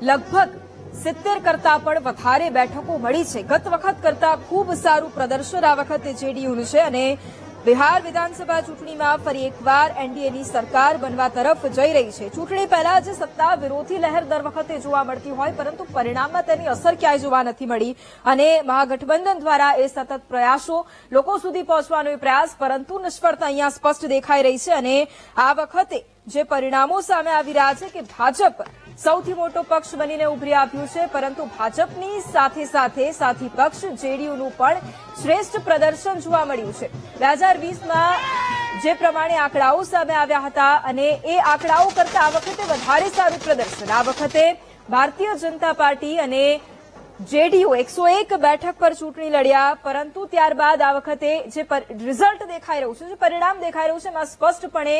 લગભગ 70 કરતા પણ વધારે બેઠકો મળી છે। ગત વખત કરતા ખૂબ સારું પ્રદર્શન આ વખતે જેડીયુનું છે અને બિહાર વિધાનસભા ચૂંટણીમાં ફરી એકવાર એનડીએની સરકાર બનવા તરફ જઈ રહી છે। ચૂંટણી પહેલા જે સત્તા વિરોધી લહેર દર વખતે જોવા મળતી હોય, પરંતુ પરિણામમાં તેની અસર ક્યાંય જોવા નથી મળી અને મહાગઠબંધન દ્વારા એ સતત પ્રયાસો લોકો સુધી પહોંચવાનો પ્રયાસ, પરંતુ નિષ્ફળતા અહીંયા સ્પષ્ટ દેખાઈ રહી છે અને આ વખતે જે પરિણામો સામે આવી રહ્યા છે કે ભાજપ સૌથી મોટો પક્ષ બનીને ઉભરી આવ્યું છે, પરંતુ ભાજપની સાથે સાથે સાથી પક્ષ જેડીયુનું પણ શ્રેષ્ઠ પ્રદર્શન જોવા મળ્યું છે। 2020માં જે પ્રમાણે આંકડાઓ સામે આવ્યા હતા અને એ આંકડાઓ કરતા આ વખતે વધારે સારું પ્રદર્શન। આ વખતે ભારતીય જનતા પાર્ટી અને જેડીયુ 101 બેઠક પર ચૂંટણી લડ્યા, પરંતુ ત્યારબાદ આ વખતે જે રિઝલ્ટ દેખાઈ રહ્યું છે, જે પરિણામ દેખાઈ રહ્યું છે, એમાં સ્પષ્ટપણે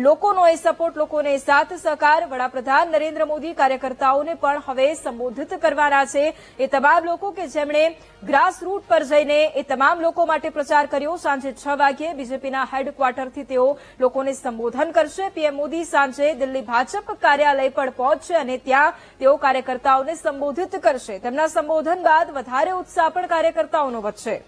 લોકોનો એ સપોર્ટ, લોકોને સાથ સહકાર, વડાપ્રધાન નરેન્દ્ર મોદી કાર્યકર્તાઓને પણ હવે સંબોધિત કરવાના છે। એ તમામ લોકો કે જેમણે ગ્રાસરૂટ પર જઈને એ તમામ લોકો માટે પ્રચાર કર્યો। સાંજે 6 વાગ્યે બીજેપીના હેડક્વાર્ટરથી તેઓ લોકોને સંબોધન કરશે। પીએમ મોદી સાંજે દિલ્હી ભાજપ કાર્યાલય પર પહોંચશે અને ત્યાં તેઓ કાર્યકર્તાઓને સંબોધિત કરશે। તેમના સંબોધન બાદ વધારે ઉત્સાહ પણ કાર્યકર્તાઓનો વધશે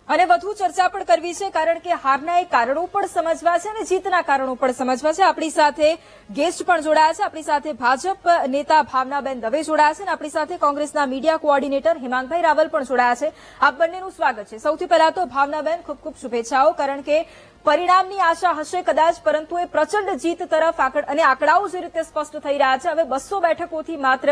અને વધુ ચર્ચા પણ કરવી છે, કારણ કે હારના એ કારણો પણ સમજવા છે અને જીતના કારણો પણ સમજવા છે। આપણી સાથે ગેસ્ટ પણ જોડાયા છે। આપણી સાથે ભાજપ નેતા ભાવનાબેન દવે જોડાયા છે અને આપણી સાથે કોંગ્રેસના મીડિયા કોઓર્ડિનેટર હિમાંગભાઈ રાવલ પણ જોડાયા છે। આપ બંનેનું સ્વાગત છે। સૌથી પહેલા તો ભાવનાબેન, ખૂબ ખૂબ શુભેચ્છાઓ, કારણ કે પરિણામની આશા હશે કદાચ, પરંતુ એ પ્રચંડ જીત તરફ અને આંકડાઓ જે રીતે સ્પષ્ટ થઈ રહ્યા છે, હવે 200 બેઠકોથી માત્ર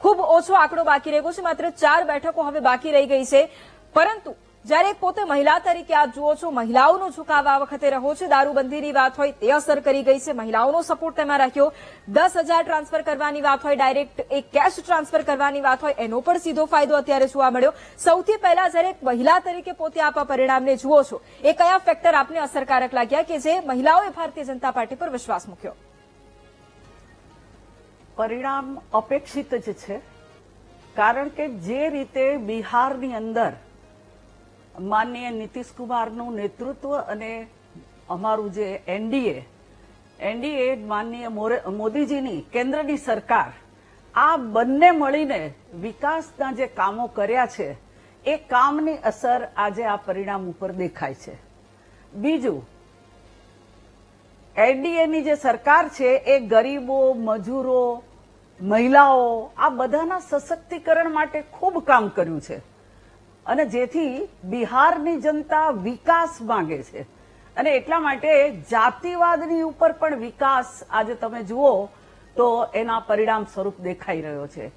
ખૂબ ઓછો આંકડો બાકી રહ્યો છે, માત્ર 4 બેઠકો હવે બાકી રહી ગઈ છે। પરંતુ જ્યારે પોતે મહિલા તરીકે આપ જુઓ છો, મહિલાઓનો ઝુકાવ આ વખતે રહ્યો છે। દારૂબંધીની વાત હોય તે અસર કરી ગઈ છે, મહિલાઓનો સપોર્ટ તેમાં રાખ્યો। 10,000 ટ્રાન્સફર કરવાની વાત હોય, ડાયરેક્ટ એક કેશ ટ્રાન્સફર કરવાની વાત હોય, એનો પણ સીધો ફાયદો અત્યારે જોવા મળ્યો। સૌથી પહેલા જ્યારે એક મહિલા તરીકે પોતે આપ આ પરિણામને જુઓ છો, એ કયા ફેક્ટર આપને અસરકારક લાગ્યા કે જે મહિલાઓએ ભારતીય જનતા પાર્ટી પર વિશ્વાસ મૂક્યો? પરિણામ અપેક્ષિત જ છે, કારણ કે જે રીતે બિહારની અંદર માનનીય નીતિશ કુમારનું નેતૃત્વ અને અમારું જે એનડીએ માનનીય મોદીજીની કેન્દ્રની સરકાર, આ બંને મળીને વિકાસના જે કામો કર્યા છે, એ કામની અસર આજે આ પરિણામ ઉપર દેખાય છે। બીજું, એનડીએની જે સરકાર છે એ ગરીબો, મજૂરો, મહિલાઓ આ બધાના સશક્તિકરણ માટે ખૂબ કામ કર્યું છે અને જેથી બિહારની જનતા વિકાસ માંગે છે અને એટલા માટે જાતિવાદની ઉપર પણ વિકાસ આજે તમે જુઓ તો એના પરિણામ સ્વરૂપ દેખાઈ રહ્યો છે।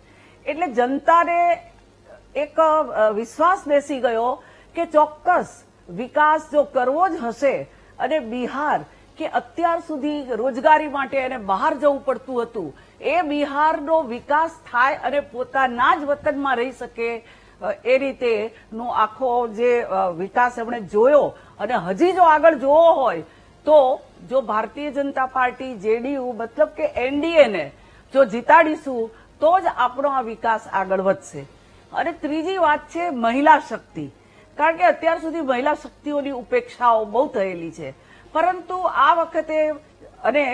એટલે જનતાને એક વિશ્વાસ બેસી ગયો કે ચોક્કસ વિકાસ જો કરવો જ હશે અને બિહાર કે અત્યાર સુધી રોજગારી માટે એને બહાર જવું પડતું હતું, એ બિહારનો વિકાસ થાય અને પોતાના જ વતનમાં રહી શકે, એ રીતે નો આખો જે વિકાસ એમણે જોયો અને હજી જો આગળ જોવો હોય તો જો ભારતીય જનતા પાર્ટી, જેડીયુ મતલબ કે એનડીએને જો જીતાડીશું તો જ આપણો આ વિકાસ આગળ વધશે। અને ત્રીજી વાત છે મહિલા શક્તિ, કારણ કે અત્યાર સુધી મહિલા શક્તિઓની ઉપેક્ષાઓ બહુ થયેલી છે, પરંતુ આ વખતે અને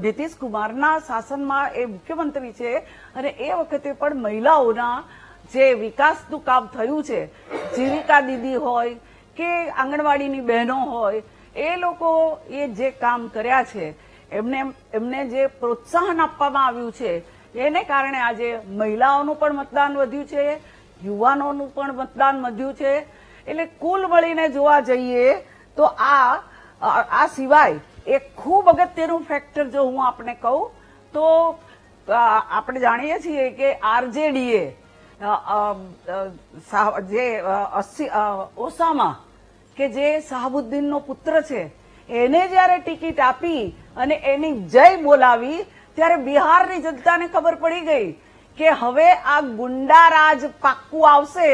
નીતિશ કુમારના શાસનમાં એ મુખ્યમંત્રી છે અને એ વખતે પણ મહિલાઓના જે વિકાસનું કામ થયું છે, જીવિકા દીદી હોય કે આંગણવાડીની બહેનો હોય, એ લોકો એ જે કામ કર્યા છે, એમને જે પ્રોત્સાહન આપવામાં આવ્યું છે, એને કારણે આજે મહિલાઓનું પણ મતદાન વધ્યું છે, યુવાનોનું પણ મતદાન વધ્યું છે। એટલે કુલ મળીને જોવા જઈએ તો આ સિવાય એક ખૂબ અગત્યનું ફેક્ટર જો હું આપને કહું તો આપણે જાણીએ છીએ કે આરજેડીએ જે ઓસામા કે જે શાહબુદ્દીનનો પુત્ર છે, એને જયારે ટિકિટ આપી અને એની જય બોલાવી ત્યારે બિહારની જનતાને ખબર પડી ગઈ કે હવે આ ગુંડારાજ પાક્કું આવશે।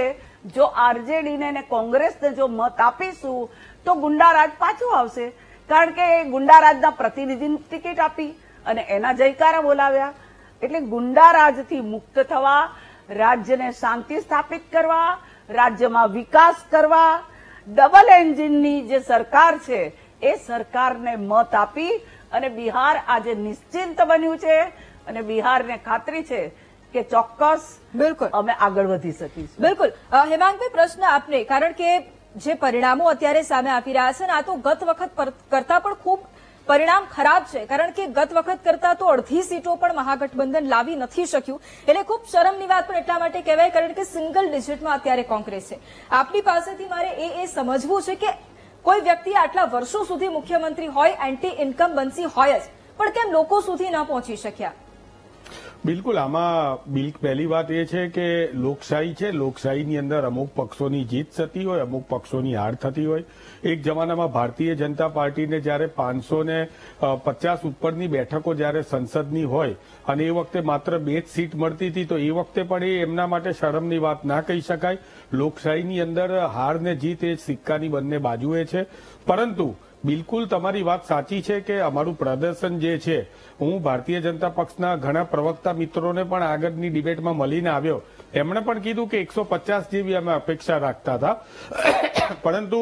જો આરજેડીને ને કોંગ્રેસને જો મત આપીશું તો ગુંડારાજ પાછું આવશે, કારણ કે ગુંડારાજના પ્રતિનિધિને ટિકિટ આપી અને એના જયકારા બોલાવ્યા। એટલે ગુંડારાજથી મુક્ત થવા, રાજ્યને શાંતિ સ્થાપિત કરવા, રાજ્યમાં વિકાસ કરવા, ડબલ એન્જિનની જે સરકાર છે એ સરકારને મત આપી અને બિહાર આજે નિશ્ચિંત બન્યું છે અને બિહારને ખાતરી છે કે ચોક્કસ બિલકુલ અમે આગળ વધી શકીશું. બિલકુલ. હેમાંગભાઈ, પ્રશ્ન આપને, કારણ કે જે પરિણામો અત્યારે સામે આપી રહ્યા છે ને, આ તો ગત વખત કરતા પણ ખૂબ પરિણામ ખરાબ છે, કારણ કે ગત વખત કરતા તો અડધી સીટો પણ મહાગઠબંધન લાવી નથી શક્યું. એટલે ખૂબ શરમની વાત પણ એટલા માટે કહેવાય, કારણ કે સિંગલ ડિજિટમાં અત્યારે કોંગ્રેસ છે. આપની પાસેથી મારે એ સમજવું છે કે કોઈ વ્યક્તિ આટલા વર્ષો સુધી મુખ્યમંત્રી હોય, એન્ટી ઇન્કમ્બન્સી હોય જ, પણ કેમ લોકો સુધી ન પહોંચી શક્યા? બિલકુલ, આમાં પહેલી વાત એ છે કે લોકશાહી છે. લોકશાહીની અંદર અમુક પક્ષોની જીત થતી હોય, અમુક પક્ષોની હાર થતી હોય. એક જમાનામાં ભારતીય જનતા પાર્ટીને જયારે 550 ઉપરની બેઠકો જયારે સંસદની હોય અને એ વખતે માત્ર 2 જ સીટ મળતી હતી, તો એ વખતે પણ એ એમના માટે શરમની વાત ના કહી શકાય. લોકશાહીની અંદર હાર ને જીત એ સિક્કાની બંને બાજુએ છે. પરંતુ બિલકુલ તમારી વાત સાચી છે કે અમારું પ્રદર્શન જે છે, હું ભારતીય જનતા પક્ષના ઘણા પ્રવક્તા મિત્રોને પણ આગળની ડિબેટમાં મળીને આવ્યો. એમણે પણ કીધું કે 150 જેવી અમે અપેક્ષા રાખતા હતા, પરંતુ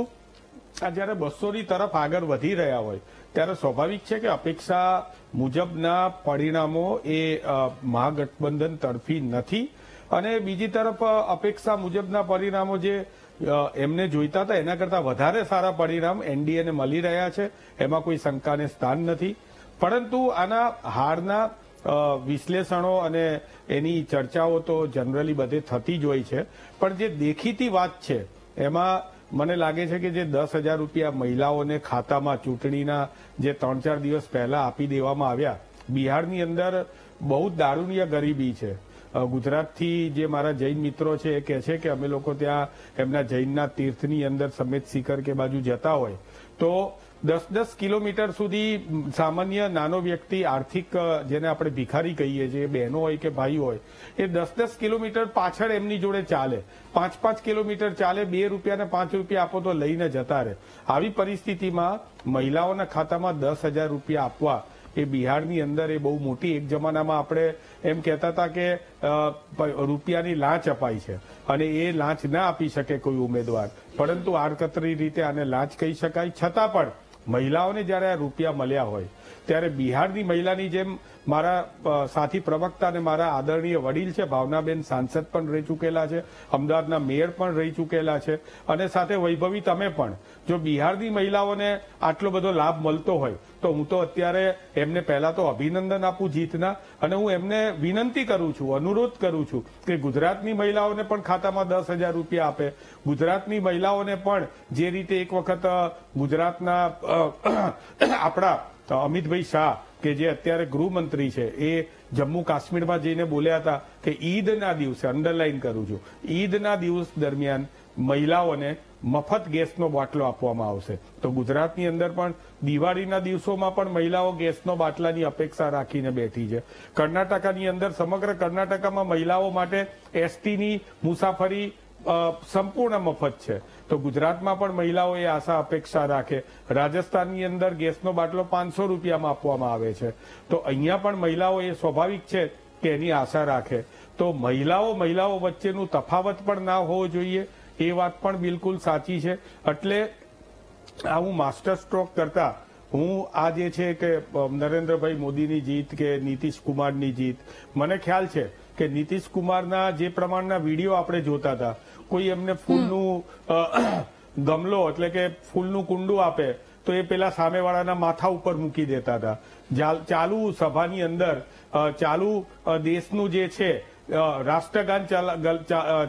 આ જયારે 200ની તરફ આગળ વધી રહ્યા હોય ત્યારે સ્વાભાવિક છે કે અપેક્ષા મુજબના પરિણામો એ મહાગઠબંધન તરફી નથી. અને બીજી તરફ અપેક્ષા મુજબના પરિણામો જે એમને જોઈતા હતા એના કરતા વધારે સારા પરિણામ એનડીએને મળી રહ્યા છે, એમાં કોઈ શંકાને સ્થાન નથી. પરંતુ આના હારના વિશ્લેષણો અને એની ચર્ચાઓ તો જનરલી બધે થતી જ હોય છે. પણ જે દેખીતી વાત છે એમાં મને લાગે છે કે જે 10,000 રૂપિયા મહિલાઓને ખાતામાં ચૂંટણીના જે 3-4 દિવસ પહેલા આપી દેવામાં આવ્યા, બિહારની અંદર બહુ દારૂણ્ય ગરીબી છે. ગુજરાતથી જે મારા જૈન મિત્રો છે એ કહે છે કે અમે લોકો ત્યાં એમના જૈનના તીર્થની અંદર સમેત શિખર કે બાજુ જતા હોય તો 10-10 કિલોમીટર સુધી સામાન્ય નાનો વ્યક્તિ, આર્થિક જેને આપણે ભિખારી કહીએ છીએ, બહેનો હોય કે ભાઈ હોય, એ 10-10 કિલોમીટર પાછળ એમની જોડે ચાલે, 5-5 કિલોમીટર ચાલે, 2 રૂપિયા ને 5 રૂપિયા આપો તો લઈને જતા રહે. આવી પરિસ્થિતિમાં મહિલાઓના ખાતામાં 10,000 રૂપિયા આપવા એ બિહારની અંદર એ બહુ મોટી, એક જમાનામાં આપણે એમ કહેતા હતા કે રૂપિયાની લાંચ અપાય છે અને એ લાંચ ના આપી શકે કોઈ ઉમેદવાર, પરંતુ આડકતરી રીતે આને લાંચ કહી શકાય. છતાં પણ મહિલાઓને જયારે આ રૂપિયા મળ્યા હોય ત્યારે બિહારની મહિલાની જેમ મારા સાથી પ્રવક્તા અને મારા આદરણીય વડીલ છે, ભાવનાબેન સાંસદ પણ રહી ચૂકેલા છે, અમદાવાદના મેયર પણ રહી ચૂકેલા છે, અને સાથે વૈભવી તમે પણ. જો બિહારની મહિલાઓને આટલો બધો લાભ મળતો હોય તો હું તો અત્યારે એમને પહેલા તો અભિનંદન આપું જીતના, અને હું એમને વિનંતી કરું છું, અનુરોધ કરું છું કે ગુજરાતની મહિલાઓને પણ ખાતામાં 10,000 રૂપિયા આપે. ગુજરાતની મહિલાઓને પણ જે રીતે એક વખત ગુજરાતના આપણા અમિતભાઈ શાહ કે જે અત્યારે ગૃહમંત્રી છે, એ જમ્મુ કાશ્મીરમાં જઈને બોલ્યા હતા કે ઈદના દિવસે, અંડરલાઈન કરું છું, ઈદના દિવસ દરમિયાન મહિલાઓને મફત ગેસનો બાટલો આપવામાં આવશે. તો ગુજરાતની અંદર પણ દિવાળીના દિવસોમાં પણ મહિલાઓ ગેસનો બાટલાની અપેક્ષા રાખીને બેઠી છે. કર્ણાટકાની અંદર, સમગ્ર કર્ણાટકામાં મહિલાઓ માટે એસટીની મુસાફરી સંપૂર્ણ મફત છે. તો ગુજરાતમાં પણ મહિલાઓ એ આશા અપેક્ષા રાખે. રાજસ્થાનની અંદર ગેસનો બાટલો 500 રૂપિયામાં આપવામાં આવે છે. તો અહીંયા પણ મહિલાઓ એ સ્વાભાવિક છે કે એની આશા રાખે. તો મહિલાઓ વચ્ચેનું તફાવત પણ ના હોવો જોઈએ, એ વાત પણ બિલકુલ સાચી છે. એટલે આ હું માસ્ટર સ્ટ્રોક કરતા હું આ જે છે કે નરેન્દ્રભાઈ મોદીની જીત કે નીતિશ કુમારની જીત, મને ખ્યાલ છે કે નીતિશ કુમારના જે પ્રમાણના વિડીયો આપણે જોતા હતા, કોઈ એમને ફૂલનું ગમલો એટલે કે ફૂલનું કુંડું આપે તો એ પેલા સામેવાળાના માથા ઉપર મૂકી દેતા હતા. ચાલુ સભાની અંદર ચાલુ દેશનું જે છે રાષ્ટ્રગાન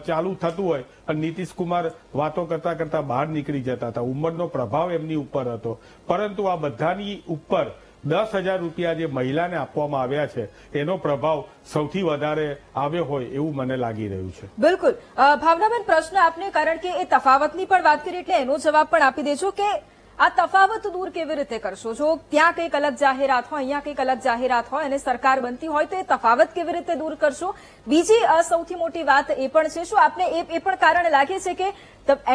ચાલુ થતું હોય અને નીતિશ કુમાર વાતો કરતા કરતા બહાર નીકળી જતા હતા. ઉંમરનો પ્રભાવ એમની ઉપર હતો. પરંતુ આ બધાની ઉપર 10,000 રૂપિયા જે મહિલાને આપવામાં આવ્યા છે એનો પ્રભાવ સૌથી વધારે આવ્યો હોય એવું મને લાગી રહ્યું છે. બિલકુલ. ભાવનાબેન, પ્રશ્ન આપને, કારણ કે એ તફાવતની પણ વાત કરી એટલે એનો જવાબ પણ આપી દેજો કે આ તફાવત દૂર કેવી રીતે કરશો? જો ત્યાં કંઈક અલગ જાહેરાત હોય, અહીંયા કંઈક અલગ જાહેરાત હોય અને સરકાર બનતી હોય તો એ તફાવત કેવી રીતે દૂર કરશો? બીજી સૌથી મોટી વાત એ પણ છે, શું આપને એ પણ કારણ લાગે છે કે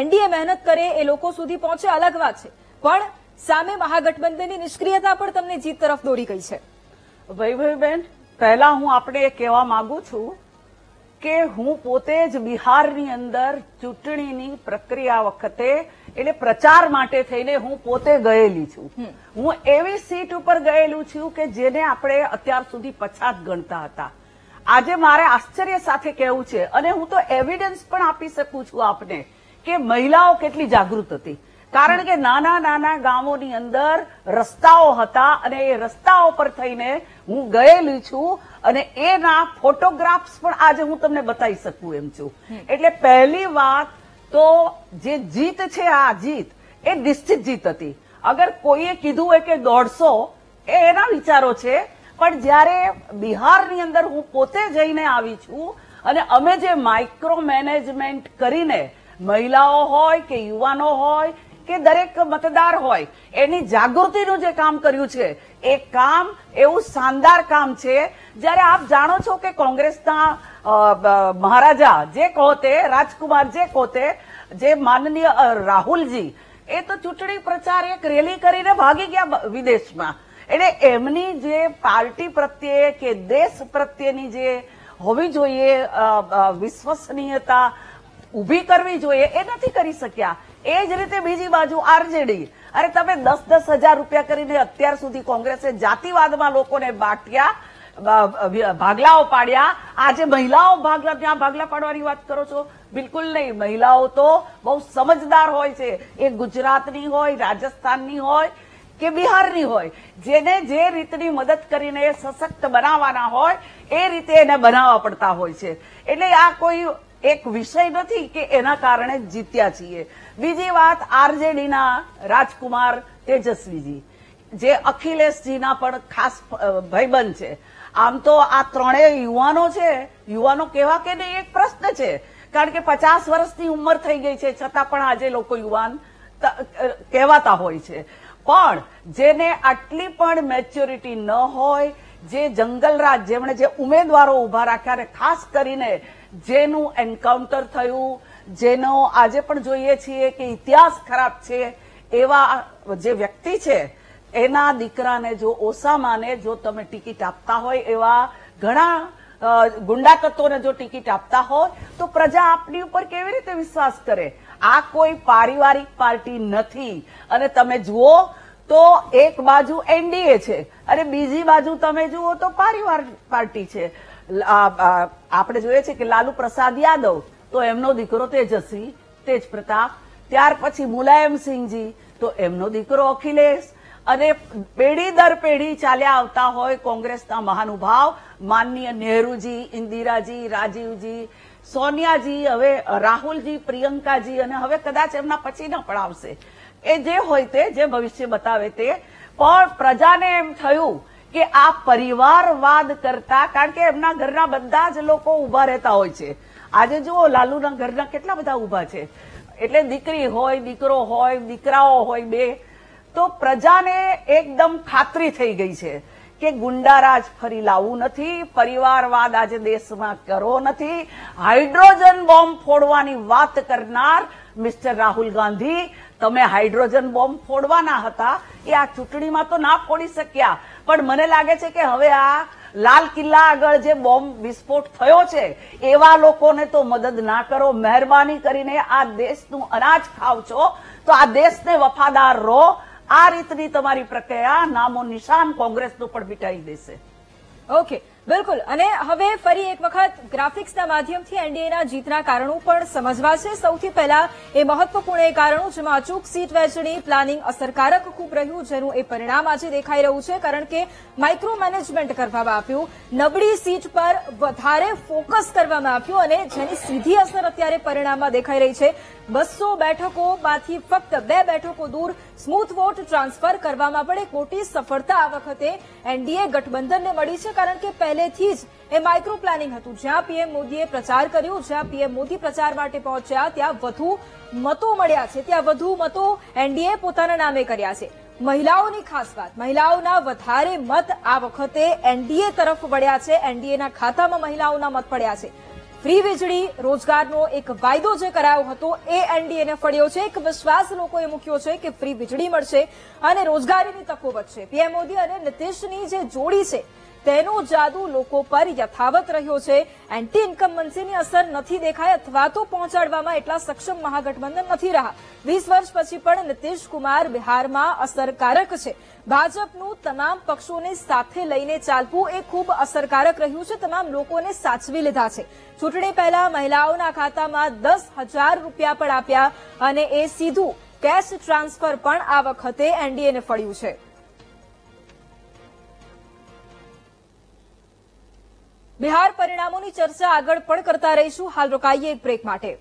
એનડીએ મહેનત કરે, એ લોકો સુધી પહોંચે, અલગ વાત છે, પણ સામે મહાગઠબંધનની નિષ્ક્રિયતા પણ તમને જીત તરફ દોરી ગઈ છે? વૈભવીબેન, પહેલા હું આપણે એ કહેવા માંગુ છું કે હું પોતે જ બિહારની અંદર ચૂંટણીની પ્રક્રિયા વખતે એટલે પ્રચાર માટે થઈને હું પોતે ગયેલી છું. હું એવી સીટ ઉપર ગયેલું છું કે જેને આપણે અત્યાર સુધી પછાત ગણતા હતા. આજે મારે આશ્ચર્ય સાથે કહેવું છે, અને હું તો એવિડન્સ પણ આપી શકું છું આપને, કે મહિલાઓ કેટલી જાગૃત હતી. કારણ કે નાના નાના ગામોની અંદર રસ્તાઓ હતા, અને એ રસ્તાઓ પર થઈને હું ગયેલી છું, અને એના ફોટોગ્રાફ્સ પણ આજે હું તમને બતાવી શકું એમ છું. એટલે પહેલી વાત તો જે જીત છે, આ જીત એ નિશ્ચિત જીત હતી. અગર કોઈએ કીધું હોય કે 150, એ એના વિચારો છે, પણ જયારે બિહારની અંદર હું પોતે જઈને આવી છું, અને અમે જે માઇક્રો મેનેજમેન્ટ કરીને મહિલાઓ હોય કે યુવાનો હોય કે દરેક મતદાર હોય એની જાગૃતિનું જે કામ કર્યું છે, એ કામ એવું શાનદાર કામ છે. જયારે આપ જાણો છો કે કોંગ્રેસના મહારાજા જે કહતે, રાજકુમાર જે કહતે, જે માનનીય રાહુલજી, એ તો ચૂંટણી પ્રચાર એક રેલી કરીને ભાગી ગયા વિદેશમાં. એટલે એમની જે પાર્ટી પ્રત્યે કે દેશ પ્રત્યેની જે હોવી જોઈએ વિશ્વસનીયતા ઉભી કરવી જોઈએ, એ નથી કરી શક્યા. એ જ રીતે બીજી બાજુ આરજેડી, અરે તમે 10,000 રૂપિયા કરીને અત્યાર સુધી કોંગ્રેસે જાતિવાદમાં લોકોને બાંટ્યા, ભાગલાઓ પાડ્યા. આજે મહિલાઓ ત્યાં ભાગલા પાડવાની વાત કરો છો? બિલકુલ નહીં. મહિલાઓ તો બહુ સમજદાર હોય છે. એ ગુજરાતની હોય, રાજસ્થાનની હોય કે બિહારની હોય, જેને જે રીતની મદદ કરીને સશક્ત બનાવવાના હોય એ રીતે એને બનાવવા પડતા હોય છે. એટલે આ કોઈ એક વિષય નથી કે એના કારણે જીત્યા છીએ. બીજી વાત, આરજેડીના રાજકુમાર તેજસ્વીજી, જે અખિલેશજીના પણ ખાસ ભાઈબંધ છે. આમ તો આ ત્રણેય યુવાનો છે, યુવાનો કેવા કે નહીં એક પ્રશ્ન છે, કારણ કે 50 વર્ષની ઉંમર થઈ ગઈ છે, છતાં પણ આજે લોકો યુવાન કહેવાતા હોય છે. પણ જેને આટલી પણ મેચ્યોરિટી ન હોય, જે જંગલરાજ, જેમણે જે ઉમેદવારો ઉભા રાખ્યા, અને ખાસ કરીને જેનું એન્કાઉન્ટર થયું, જેનો આજે પણ જોઈએ છીએ કે ઇતિહાસ ખરાબ છે, એવા જે વ્યક્તિ છે, એના દીકરાને જો ઓસામાને જો તમે ટિકિટ આપતા હોય, એવા ઘણા ગુંડા તત્વોને જો ટિકિટ આપતા હોય, તો પ્રજા આપની ઉપર કેવી રીતે વિશ્વાસ કરે? આ કોઈ પારિવારિક પાર્ટી નથી. અને તમે જુઓ તો એક બાજુ એનડીએ છે, અને બીજી બાજુ તમે જુઓ તો પારિવાર પાર્ટી છે. આપણે જોઈએ છે કે લાલુ પ્રસાદ યાદવ, તો એમનો દીકરો તેજસ્વી, તેજ પ્રતાપ. ત્યાર પછી મુલાયમસિંહજી, તો એમનો દીકરો અખિલેશ. અને પેઢી દર પેઢી ચાલ્યા આવતા હોય કોંગ્રેસના મહાનુભાવ માનનીય નહેરુજી, ઇન્દિરાજી, રાજીવજી, સોનિયાજી, હવે રાહુલજી, પ્રિયંકાજી, અને હવે કદાચ એમના પછીના પણ આવશે. એ જે હોય તે, જે ભવિષ્ય બતાવે તે. પણ પ્રજાને એમ થયું કે આ પરિવારવાદ કરતા, કારણ કે એમના ઘરના બધા જ લોકો ઉભા રહેતા હોય છે. આજે જુઓ લાલુના ઘરના કેટલા બધા ઉભા છે. એટલે દીકરી હોય, દીકરો હોય, દીકરાઓ હોય, બે. તો પ્રજાને એકદમ ખાતરી થઈ ગઈ છે કે ગુંડારાજ ફરી લાવવું નથી, પરિવારવાદ આજે દેશમાં કરવો નથી. હાઇડ્રોજન બોમ્બ ફોડવાની વાત કરનાર મિસ્ટર રાહુલ ગાંધી, તમે હાઇડ્રોજન બોમ્બ ફોડવાના હતા, એ આ ચૂંટણીમાં તો ના ફોડી શક્યા. પણ મને લાગે છે કે હવે આ લાલ કિલ્લા આગળ જે બોમ્બ વિસ્ફોટ થયો છે, એવા લોકોને તો મદદ ના કરો. મહેરબાની કરીને આ દેશનું અનાજ ખાવ છો તો આ દેશને વફાદાર રહો. આ રીતની તમારી પ્રક્રિયા નામો નિશાન કોંગ્રેસનું પણ મિટાઈ દેશે. ઓકે, બિલકુલ. અને હવે ફરી એક વખત ગ્રાફિક્સના માધ્યમથી એનડીએના જીતના કારણો પણ સમજવા છે. સૌથી પહેલા એ મહત્વપૂર્ણ એ કારણો જેમાં અચૂક સીટ વહેંચણી પ્લાનિંગ અસરકારક ખૂબ રહ્યું, જેનું એ પરિણામ આજે દેખાઈ રહ્યું છે. કારણ કે માઇક્રો મેનેજમેન્ટ કરવામાં આવ્યું, નબળી સીટ પર વધારે ફોકસ કરવામાં આવ્યું, અને જેની સીધી અસર અત્યારે પરિણામમાં દેખાઈ રહી છે. 200 બેઠકોમાંથી ફક્ત 2 બેઠકો દૂર સ્મૂથ વોટ ટ્રાન્સફર કરવામાં પણ એક મોટી સફળતા આ વખતે એનડીએ ગઠબંધનને મળી છે. કારણ કે પહેલેથી જ એ માઇક્રો પ્લાનિંગ હતું. જ્યાં પીએમ મોદીએ પ્રચાર કર્યો, જ્યાં પીએમ મોદી પ્રચાર માટે પહોંચ્યા, ત્યાં વધુ મતો મળ્યા છે, ત્યાં વધુ મતો એનડીએ પોતાના નામે કર્યા છે. મહિલાઓની ખાસ વાત, મહિલાઓના વધારે મત આ વખતે એનડીએ તરફ વળ્યા છે. એનડીએના ખાતામાં મહિલાઓના મત પડ્યા છે. ફ્રી વીજળી, રોજગારનો એક વાયદો જે કરાયો હતો એ એનડીએને ફળ્યો છે. એક વિશ્વાસ લોકોએ મૂક્યો છે કે ફ્રી વીજળી મળશે અને રોજગારીની તકો વધશે. પીએમ મોદી અને નીતિશની જે જોડી છે તેનો જાદુ લોકો પર યથાવત રહ્યો છે. એન્ટી ઇન્કમ્બન્સીની અસર નથી દેખાઈ અથવા તો પહોંચાડવામાં એટલા સક્ષમ મહાગઠબંધન નથી રહ્યા. 20 વર્ષ પછી પણ નીતિશ કુમાર બિહારમાં અસરકારક છે. ભાજપનું તમામ પક્ષોને સાથે લઈને ચાલવું એ ખૂબ અસરકારક રહ્યું છે. તમામ લોકોને સાચવી લીધા છે. ચૂંટણી પહેલા મહિલાઓના ખાતામાં 10,000 રૂપિયા પણ આપ્યા અને એ સીધું કેશ ટ્રાન્સફર પણ આ વખતે એનડીએને ફળ્યું છે. બિહાર પરિણામોની ચર્ચા આગળ પણ કરતા રહીશું. હાલ રોકાઈએ એક બ્રેક માટે.